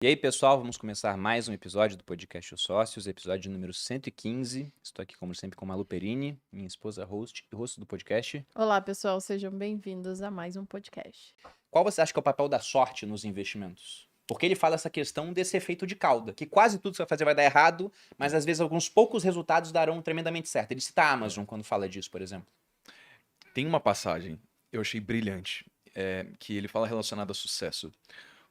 E aí, pessoal, vamos começar mais um episódio do podcast Os Sócios, episódio número 115. Estou aqui, como sempre, com Malu Perini, minha esposa host e host do podcast. Olá, pessoal, sejam bem-vindos a mais um podcast. Qual você acha que é o papel da sorte nos investimentos? Porque ele fala essa questão desse efeito de cauda, que quase tudo que você vai fazer vai dar errado, mas às vezes alguns poucos resultados darão tremendamente certo. Ele cita a Amazon quando fala disso, por exemplo. Tem uma passagem, eu achei brilhante, que ele fala relacionada a sucesso.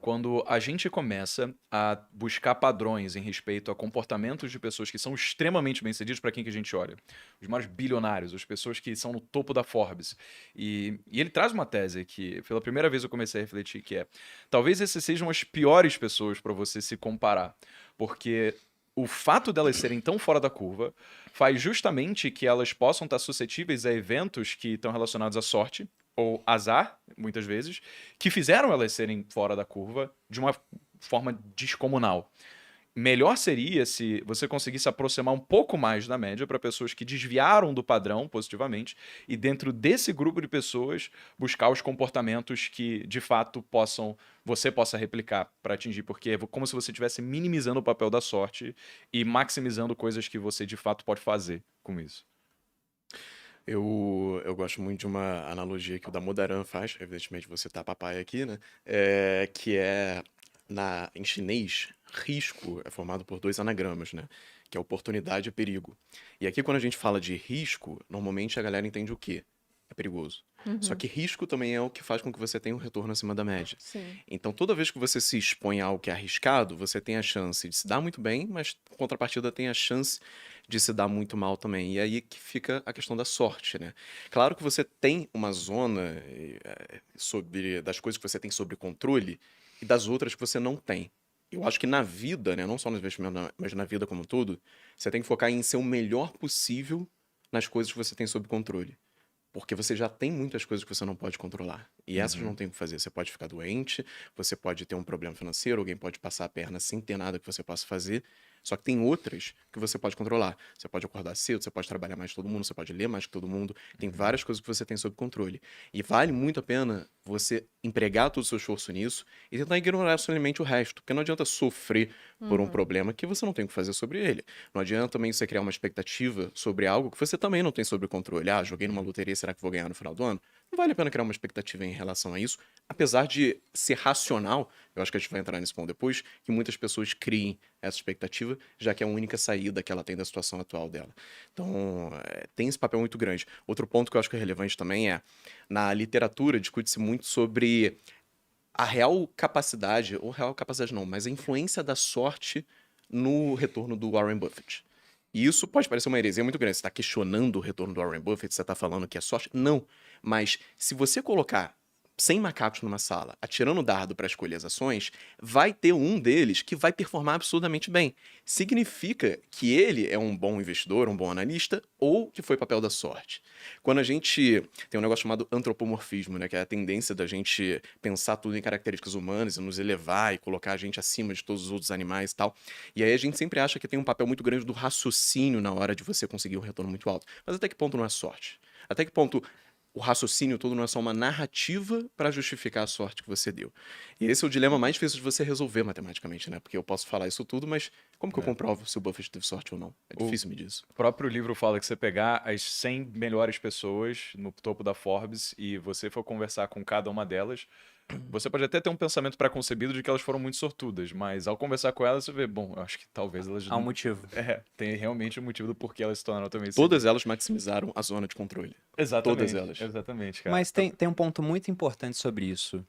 Quando a gente começa a buscar padrões em respeito a comportamentos de pessoas que são extremamente bem-sucedidas, para quem que a gente olha? Os maiores bilionários, as pessoas que são no topo da Forbes. E ele traz uma tese que, pela primeira vez eu comecei a refletir, que é: talvez essas sejam as piores pessoas para você se comparar, porque o fato delas serem tão fora da curva faz justamente que elas possam estar suscetíveis a eventos que estão relacionados à sorte, ou azar, muitas vezes, que fizeram elas serem fora da curva de uma forma descomunal. Melhor seria se você conseguisse aproximar um pouco mais da média para pessoas que desviaram do padrão positivamente e, dentro desse grupo de pessoas, buscar os comportamentos que de fato você possa replicar para atingir, porque é como se você estivesse minimizando o papel da sorte e maximizando coisas que você de fato pode fazer com isso. Eu gosto muito de uma analogia que o Damodaran faz, evidentemente você tá papai aqui, né? Que é, em chinês, risco é formado por dois anagramas, né? Que é oportunidade e perigo. E aqui, quando a gente fala de risco, normalmente a galera entende o quê? É perigoso. Só que risco também é o que faz com que você tenha um retorno acima da média. Sim. Então, toda vez que você se expõe a algo que é arriscado, você tem a chance de se dar muito bem, mas, em contrapartida, tem a chance de se dar muito mal também. E aí que fica a questão da sorte, né? Claro que você tem uma zona das coisas que você tem sobre controle e das outras que você não tem. Eu acho que na vida, né, não só no investimento, mas na vida como um todo, você tem que focar em ser o melhor possível nas coisas que você tem sob controle. Porque você já tem muitas coisas que você não pode controlar. E essas não tem o que fazer. Você pode ficar doente, você pode ter um problema financeiro, alguém pode passar a perna sem ter nada que você possa fazer. Só que tem outras que você pode controlar. Você pode acordar cedo, você pode trabalhar mais que todo mundo, você pode ler mais que todo mundo. Tem várias coisas que você tem sob controle. E vale muito a pena você empregar todo o seu esforço nisso e tentar ignorar somente o resto. Porque não adianta sofrer por um problema que você não tem o que fazer sobre ele. Não adianta também você criar uma expectativa sobre algo que você também não tem sobre controle. Ah, joguei numa loteria, será que vou ganhar no final do ano? Não vale a pena criar uma expectativa em relação a isso, apesar de ser racional, eu acho que a gente vai entrar nesse ponto depois, que muitas pessoas criem essa expectativa, já que é a única saída que ela tem da situação atual dela. Então, tem esse papel muito grande. Outro ponto que eu acho que é relevante também é, na literatura, discute-se muito sobre a real capacidade, ou real capacidade não, mas a influência da sorte no retorno do Warren Buffett. E isso pode parecer uma heresia muito grande. Você está questionando o retorno do Warren Buffett, você está falando que é sorte? Não. Mas se você colocar 100 macacos numa sala, atirando dardo para escolher as ações, vai ter um deles que vai performar absurdamente bem. Significa que ele é um bom investidor, um bom analista, ou que foi papel da sorte. Quando a gente tem um negócio chamado antropomorfismo, né, que é a tendência da gente pensar tudo em características humanas e nos elevar e colocar a gente acima de todos os outros animais e tal. E aí a gente sempre acha que tem um papel muito grande do raciocínio na hora de você conseguir um retorno muito alto. Mas até que ponto não é sorte? Até que ponto o raciocínio todo não é só uma narrativa para justificar a sorte que você deu? E esse é o dilema mais difícil de você resolver matematicamente, né? Porque eu posso falar isso tudo, mas como que eu comprovo se o Buffett teve sorte ou não? É difícil medir isso. O próprio livro fala que você pegar as 100 melhores pessoas no topo da Forbes e você for conversar com cada uma delas, você pode até ter um pensamento pré-concebido de que elas foram muito sortudas, mas ao conversar com elas, você vê, bom, eu acho que talvez elas Há um motivo. tem realmente um motivo do porquê elas se tornaram também Todas elas maximizaram a zona de controle. Exatamente. Todas elas. Exatamente, cara. Mas tem um ponto muito importante sobre isso.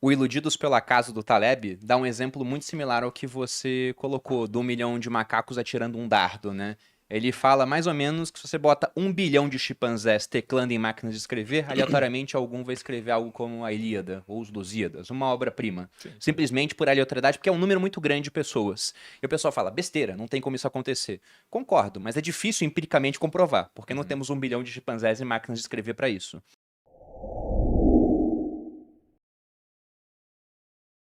O Iludidos pelo Acaso do Taleb dá um exemplo muito similar ao que você colocou, do 1 milhão de macacos atirando um dardo, né? Ele fala mais ou menos que se você bota 1 bilhão de chimpanzés teclando em máquinas de escrever, aleatoriamente algum vai escrever algo como a Ilíada ou os Lusíadas, uma obra-prima. Simplesmente por aleatoriedade, porque é um número muito grande de pessoas. E o pessoal fala, besteira, não tem como isso acontecer. Concordo, mas é difícil empiricamente comprovar, porque não temos 1 bilhão de chimpanzés em máquinas de escrever para isso.